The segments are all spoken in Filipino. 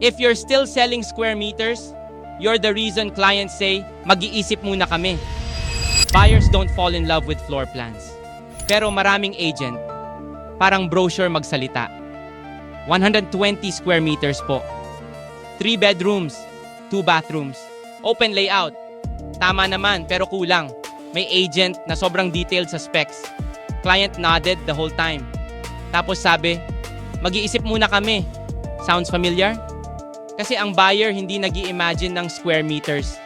If you're still selling square meters, you're the reason clients say, mag-iisip muna kami. Buyers don't fall in love with floor plans. Pero maraming agent, parang brochure magsalita. 120 square meters po. 3 bedrooms, 2 bathrooms, open layout. Tama naman pero kulang. May agent na sobrang detailed sa specs. Client nodded the whole time. Tapos sabi, mag-iisip muna kami. Sounds familiar? Kasi ang buyer hindi nag-i-imagine ng square meters.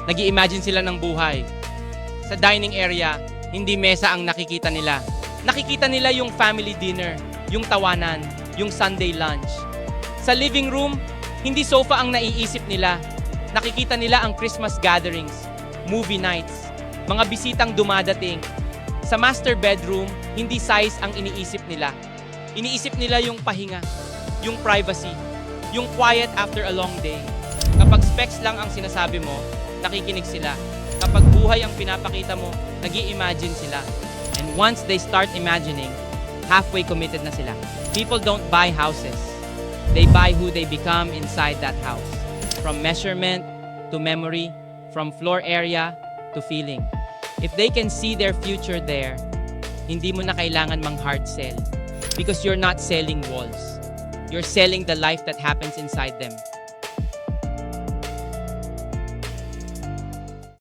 Nag-i-imagine sila ng buhay. Sa dining area, hindi mesa ang nakikita nila. Nakikita nila yung family dinner, yung tawanan, yung Sunday lunch. Sa living room, hindi sofa ang naiisip nila. Nakikita nila ang Christmas gatherings, movie nights, mga bisitang dumadating. Sa master bedroom, hindi size ang iniisip nila. Iniisip nila yung pahinga, yung privacy, yung quiet after a long day. Kapag specs lang ang sinasabi mo, nakikinig sila. Kapag buhay ang pinapakita mo, nag-i-imagine sila. And once they start imagining, halfway committed na sila. People don't buy houses. They buy who they become inside that house. From measurement to memory, from floor area to feeling. If they can see their future there, hindi mo na kailangan mang hard sell. Because you're not selling walls. You're selling the life that happens inside them.